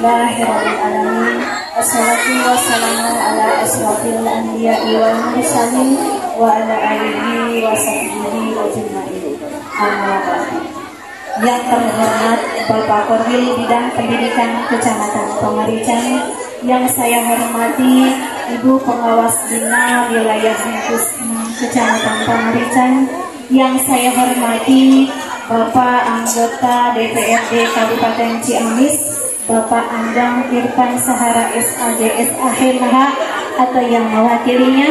Alhamdulillahirrahmanirrahim. Assalatu wassalamu ala asrafil anbiya'i wal mursalin wa ala alihi wa sahbihi ajma'in. Amma ba'du. Yang terhormat Bapak Korwil Bidang Pendidikan Kecamatan Pamarican, yang saya hormati Ibu Pengawas Bina Wilayah Ringkus Kecamatan Pamarican, yang saya hormati Bapak Anggota DPRD Kabupaten Ciamis, Bapak Andang Irfan Sahara SAG SAH atau yang mewakilinya,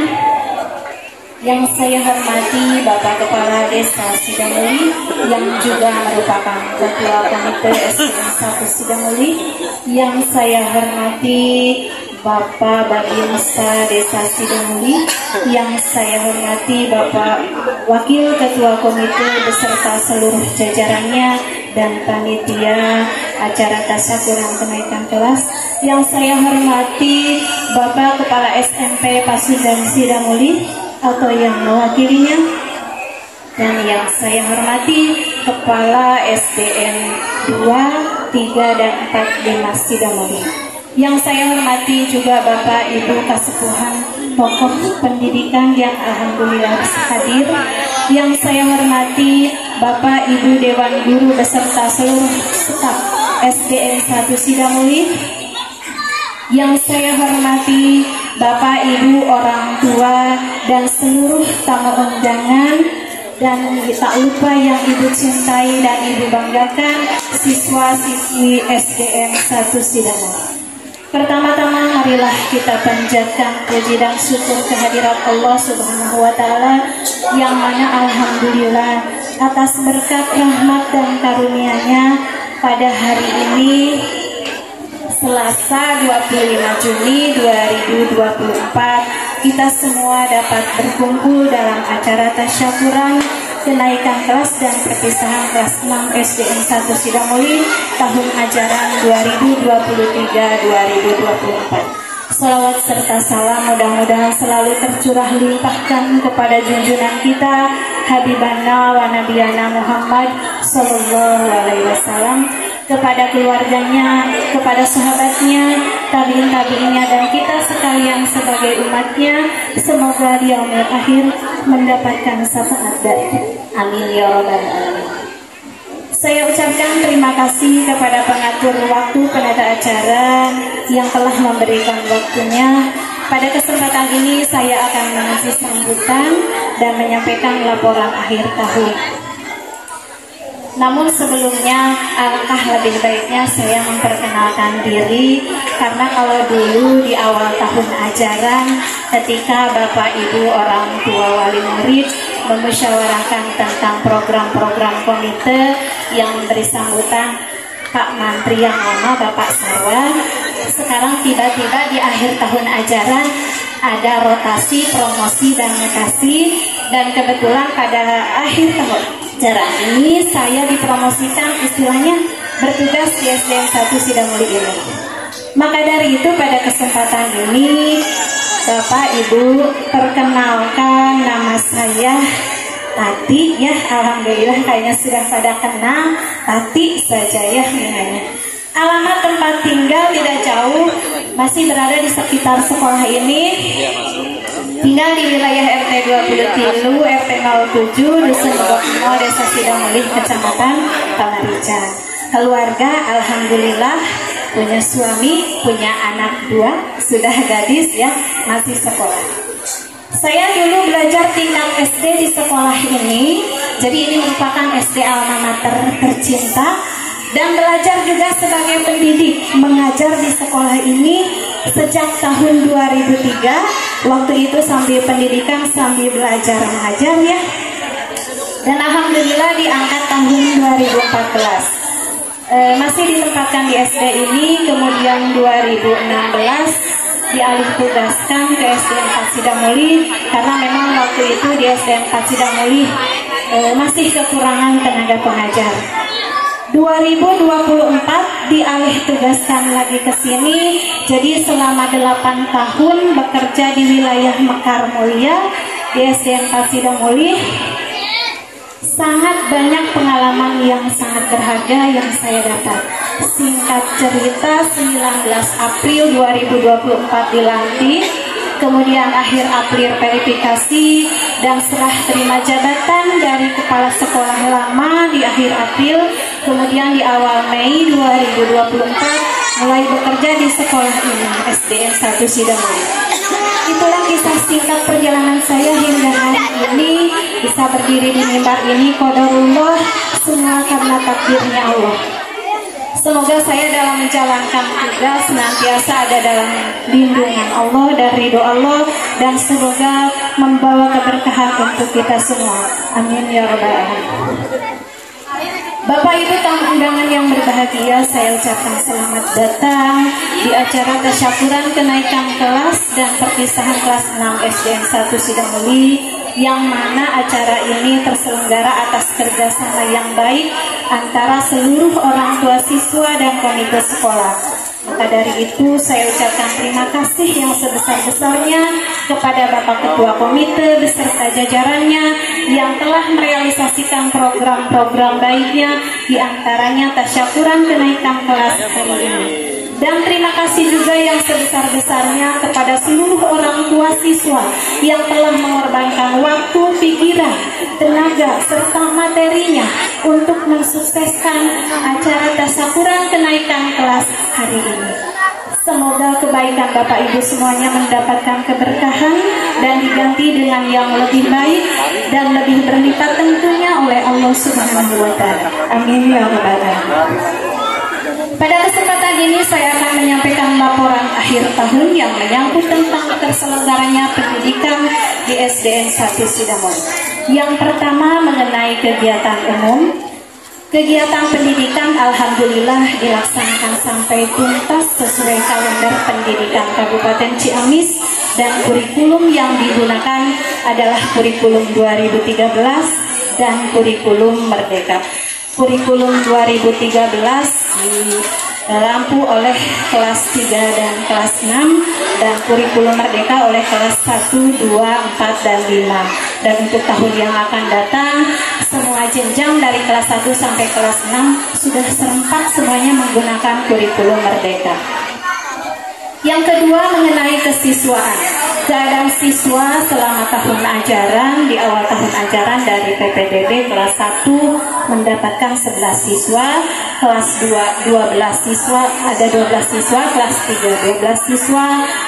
yang saya hormati Bapak Kepala Desa Sidamuli, yang juga merupakan Ketua Komite SDN 1 Sidamuli, yang saya hormati Bapak Babinsa Desa Sidamuli, yang saya hormati Bapak Wakil Ketua Komite beserta seluruh jajarannya dan panitia acara tasyakuran kenaikan kelas, yang saya hormati Bapak Kepala SMP Pasundan Sidamuli atau yang mewakilinya, dan yang saya hormati Kepala SDN 2, 3, dan 4 Dimas Sidamuli. Yang saya hormati juga Bapak Ibu Kasepuhan tokoh pendidikan yang alhamdulillah hadir. Yang saya hormati Bapak Ibu Dewan Guru beserta seluruh staf SDN 1 Sidamuli. Yang saya hormati Bapak Ibu orang tua dan seluruh tamu undangan, dan tak lupa yang Ibu cintai dan Ibu banggakan, siswa-siswi SDN 1 Sidamuli. Pertama-tama marilah kita panjatkan puji dan syukur kehadirat Allah Subhanahu wa Ta'ala, yang mana alhamdulillah atas berkat rahmat dan karunia-Nya pada hari ini Selasa 25 Juni 2024 kita semua dapat berkumpul dalam acara tasyakuran kenaikan kelas dan perpisahan kelas 6 SDN 1 Sidamuli tahun ajaran 2023-2024. Salawat serta salam mudah-mudahan selalu tercurah limpahkan kepada junjungan kita Habibana wa Nabiyana Muhammad Sallallahu Alaihi Wasallam, kepada keluarganya, kepada sahabatnya, tabiin-tabiinnya, dan kita sekalian sebagai umatnya. Semoga di yaumil akhir mendapatkan syafaat dari amin ya rabbal alamin. Saya ucapkan terima kasih kepada pengatur waktu penata acara yang telah memberikan waktunya. Pada kesempatan ini saya akan mengasih sambutan dan menyampaikan laporan akhir tahun. Namun sebelumnya alangkah lebih baiknya saya memperkenalkan diri, karena kalau dulu di awal tahun ajaran ketika Bapak Ibu orang tua wali murid memusyawarahkan tentang program-program komite yang memberi sambutan Pak Mantri yang lama Bapak Sarwa, sekarang tiba-tiba di akhir tahun ajaran ada rotasi, promosi, dan mutasi, dan kebetulan pada akhir tahun ajaran ini saya dipromosikan, istilahnya bertugas di SDN 1 Sidamuli ini. Maka dari itu pada kesempatan ini Bapak Ibu perkenalkan, nama saya Tati ya, alhamdulillah kayaknya sudah pada kenal, Tati saja ya namanya. Alamat tempat tinggal tidak jauh, masih berada di sekitar sekolah ini. Tinggal di wilayah RT 23, RT 07, Dusun Bogno, Desa Sidamuli, Kecamatan Pamarican. Keluarga alhamdulillah punya suami, punya anak 2, sudah gadis ya, masih sekolah. Saya dulu belajar tingkat SD di sekolah ini, jadi ini merupakan SD alma mater tercinta, dan belajar juga sebagai pendidik, mengajar di sekolah ini sejak tahun 2003. Waktu itu sambil pendidikan sambil belajar mengajar ya, dan alhamdulillah diangkat tahun 2014. Masih ditempatkan di SD ini, kemudian 2016 dialih tugaskan ke SDN 4 Sidamuli, karena memang waktu itu di SDN 4 Sidamuli masih kekurangan tenaga pengajar. 2024 dialih tugaskan lagi ke sini, jadi selama 8 tahun bekerja di wilayah Mekar Mulia di SDN 4 Sidamuli. Sangat banyak pengalaman yang sangat berharga yang saya dapat. Singkat cerita, 19 April 2024 dilantik, kemudian akhir April verifikasi dan serah terima jabatan dari kepala sekolah lama di akhir April, kemudian di awal Mei 2024 mulai bekerja di sekolah ini, SDN 1 Sidamuli. Itulah kisah singkat perjalanan saya hingga hari ini bisa berdiri di mimbar ini. Qadarullah, semua karena takdirnya Allah. Semoga saya dalam menjalankan tugas senantiasa ada dalam lindungan Allah dan ridho Allah, dan semoga membawa keberkahan untuk kita semua. Amin ya rabbal alamin. Bapak Ibu tamu undangan yang berbahagia, saya ucapkan selamat datang di acara tasyakuran kenaikan kelas dan perpisahan kelas 6 SDN 1 Sidamuli, yang mana acara ini terselenggara atas kerjasama yang baik antara seluruh orang tua siswa dan komite sekolah. Maka dari itu saya ucapkan terima kasih yang sebesar-besarnya kepada Bapak Ketua Komite beserta jajarannya yang telah merealisasikan program-program baiknya, diantaranya tasyakuran kenaikan kelas hari ini. Dan terima kasih juga yang sebesar-besarnya kepada seluruh orang tua siswa yang telah mengorbankan waktu, pikiran, tenaga, serta materinya untuk mensukseskan acara tasyakuran kenaikan kelas hari ini. Semoga kebaikan Bapak Ibu semuanya mendapatkan keberkahan dan diganti dengan yang lebih baik dan lebih berlipat tentunya oleh Allah Subhanahu wa Ta'ala. Amin ya rabbal alamin. Pada kesempatan ini saya akan menyampaikan laporan akhir tahun yang menyangkut tentang terselenggaranya pendidikan di SDN 1 Sidamuli. Yang pertama mengenai kegiatan umum. Kegiatan pendidikan alhamdulillah dilaksanakan sampai tuntas sesuai kalender pendidikan Kabupaten Ciamis, dan kurikulum yang digunakan adalah kurikulum 2013 dan kurikulum Merdeka. Kurikulum 2013 dilampu oleh kelas 3 dan kelas 6, dan kurikulum Merdeka oleh kelas 1, 2, 4, dan 5. Dan untuk tahun yang akan datang, semua jenjang dari kelas 1 sampai kelas 6 sudah serempak semuanya menggunakan kurikulum Merdeka. Yang kedua mengenai kesiswaan. Keadaan siswa selama tahun ajaran, di awal tahun ajaran dari PPDB kelas 1 mendapatkan 11 siswa, kelas 2 12 siswa, ada 12 siswa, kelas 3 12 siswa,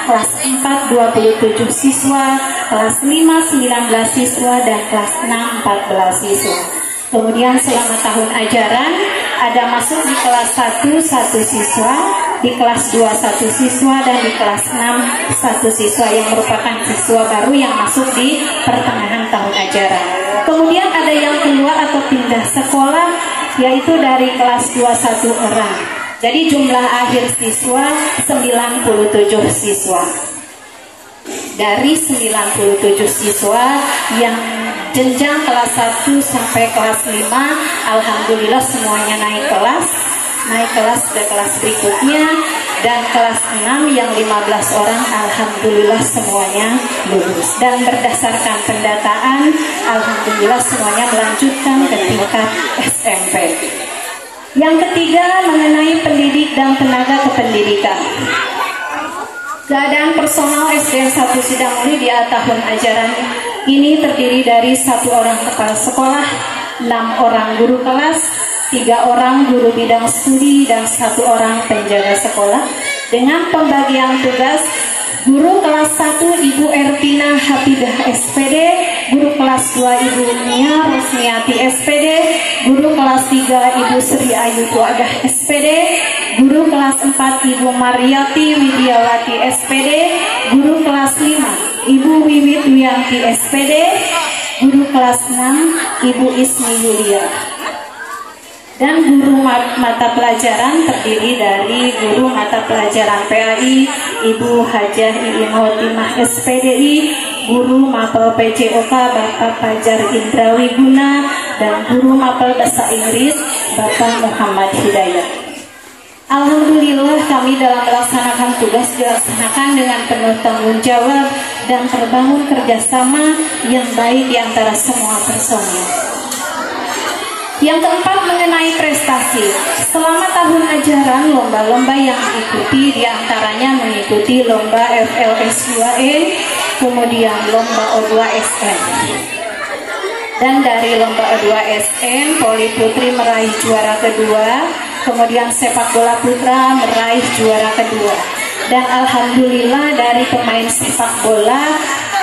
kelas 4 27 siswa, kelas 5 19 siswa, dan kelas 6 14 siswa. Kemudian selama tahun ajaran ada masuk di kelas 1 1 siswa, di kelas 2 1 siswa, dan di kelas 6 1 siswa yang merupakan siswa baru yang masuk di pertengahan tahun ajaran. Kemudian ada yang keluar atau pindah sekolah, yaitu dari kelas 21 orang. Jadi jumlah akhir siswa 97 siswa. Dari 97 siswa yang jenjang kelas 1 sampai kelas 5, alhamdulillah semuanya naik kelas ke kelas berikutnya, dan kelas 6 yang 15 orang alhamdulillah semuanya lulus, dan berdasarkan pendataan alhamdulillah semuanya melanjutkan ke tingkat SMP. Yang ketiga mengenai pendidik dan tenaga kependidikan. Keadaan personal SDN 1 Sidamuli di tahun ajaran ini terdiri dari 1 orang kepala sekolah, 6 orang guru kelas, 3 orang guru bidang studi, dan 1 orang penjaga sekolah. Dengan pembagian tugas, guru kelas 1 Ibu Erpina Hafidah SPD, guru kelas 2 Ibu Nia Rosniati SPD, guru kelas 3 Ibu Sri Ayu Tuadah SPD, guru kelas 4 Ibu Mariati Widiawati SPD, guru kelas 5 Ibu Wiwit Wiyanti SPD, guru kelas 6 Ibu Ismi Yulia. Dan guru mata pelajaran terdiri dari guru mata pelajaran PAI Ibu Hajah Iin Hotimah SPDI, guru mapel PJOK Bapak Fajar Indra Wiguna, dan guru mapel bahasa Inggris Bapak Muhammad Hidayat. Alhamdulillah kami dalam melaksanakan tugas dilaksanakan dengan penuh tanggung jawab dan terbangun kerjasama yang baik di antara semua personil. Yang keempat mengenai prestasi. Selama tahun pelajaran lomba-lomba yang diikuti diantaranya mengikuti lomba FLS 2E, kemudian lomba O2SN. Dan dari lomba O2SN, voli putri meraih juara kedua, kemudian sepak bola putra meraih juara kedua. Dan alhamdulillah dari pemain sepak bola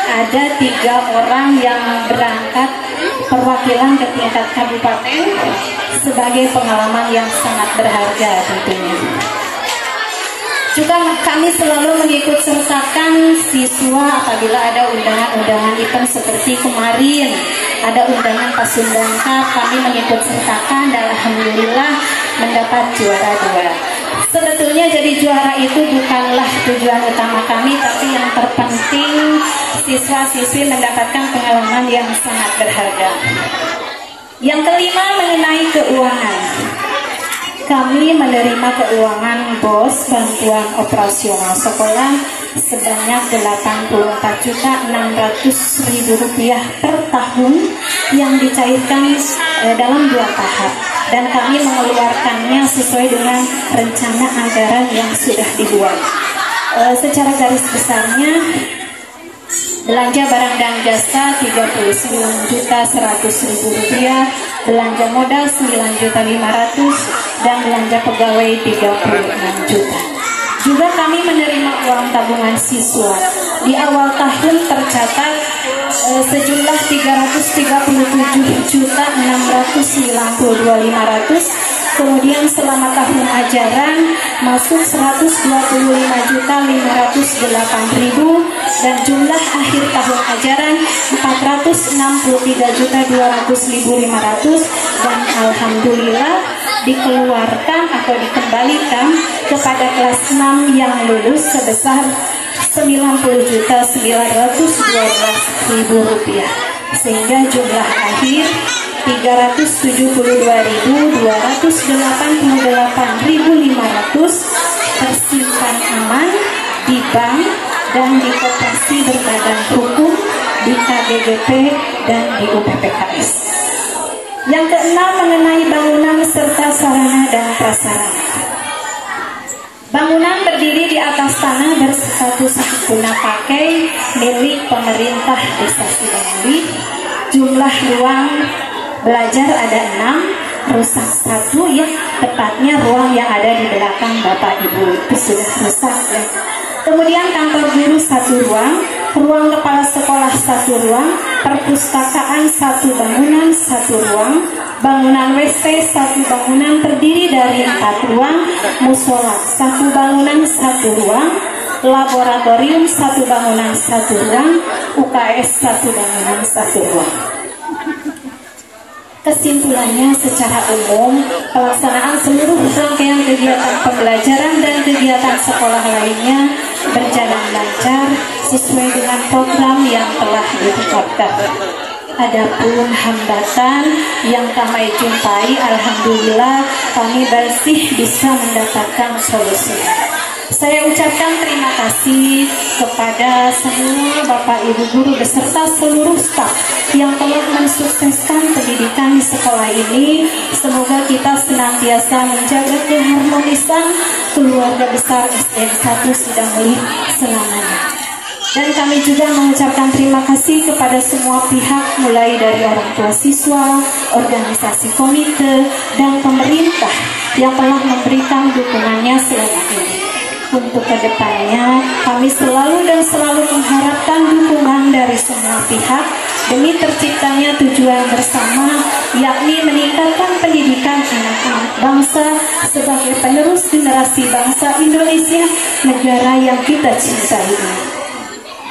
ada 3 orang yang berangkat perwakilan ke tingkat kabupaten sebagai pengalaman yang sangat berharga tentunya. Juga kami selalu mengikut sertakan siswa apabila ada undangan-undangan event seperti kemarin ada undangan Pasundan Cup, kami mengikut sertakan dan alhamdulillah mendapat juara 2. Sebetulnya jadi juara itu bukanlah tujuan utama kami, tapi yang terpenting siswa-siswi mendapatkan pengalaman yang sangat berharga. Yang kelima mengenai keuangan. Kami menerima keuangan BOS bantuan operasional sekolah sebanyak Rp84.600.000 per tahun yang dicairkan dalam 2 tahap, dan kami mengeluarkannya sesuai dengan rencana anggaran yang sudah dibuat. Secara garis besarnya, belanja barang dan jasa Rp39.100.000, belanja modal Rp9.500.000, dan belanja pegawai Rp36 juta. Juga kami menerima uang tabungan siswa. Di awal tahun tercatat sejumlah Rp337.692.500. Kemudian selama tahun ajaran masuk Rp125.508.000 dan jumlah akhir tahun ajaran Rp463.200.500, dan alhamdulillah dikeluarkan atau dikembalikan kepada kelas 6 yang lulus sebesar Rp90.912.000, sehingga jumlah akhir Rp372.288.500 tersimpan aman di bank dan di koperasi berbadan hukum, di KBGP dan di UPPKS. Yang keenam mengenai bangunan serta sarana dan prasarana. Bangunan berdiri di atas tanah berstatus guna pakai milik pemerintah Desa Sidomuli. Jumlah ruang belajar ada 6, rusak 1 ya, tepatnya ruang yang ada di belakang Bapak Ibu itu sudah rusak ya. Kemudian kantor guru 1 ruang, ruang kepala sekolah 1 ruang, perpustakaan 1 bangunan 1 ruang, bangunan WC 1 bangunan terdiri dari 4 ruang, musola 1 bangunan 1 ruang, laboratorium 1 bangunan 1 ruang, UKS 1 bangunan 1 ruang. Kesimpulannya, secara umum pelaksanaan seluruh rangkaian kegiatan pembelajaran dan kegiatan sekolah lainnya berjalan lancar sesuai dengan program yang telah ditetapkan. Adapun hambatan yang kami jumpai, alhamdulillah kami bersih bisa mendapatkan solusi. Saya ucapkan terima kasih kepada semua Bapak Ibu guru beserta seluruh staf yang telah mensukseskan pendidikan di sekolah ini. Semoga kita senantiasa menjaga keharmonisan keluarga besar SDN 1 Sidomuli selamanya. Dan kami juga mengucapkan terima kasih kepada semua pihak, mulai dari orang tua siswa, organisasi komite, dan pemerintah yang telah memberikan dukungannya selama ini. Untuk kedepannya, kami selalu mengharapkan dukungan dari semua pihak demi terciptanya tujuan bersama, yakni meningkatkan pendidikan anak-anak bangsa sebagai penerus generasi bangsa Indonesia, negara yang kita cintai ini.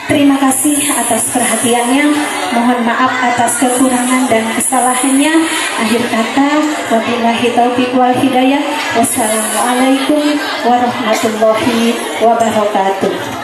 Terima kasih atas perhatiannya. Mohon maaf atas kekurangan dan kesalahannya. Akhir kata, wabillahi taufiq wal hidayah. Wassalamualaikum warahmatullahi wabarakatuh.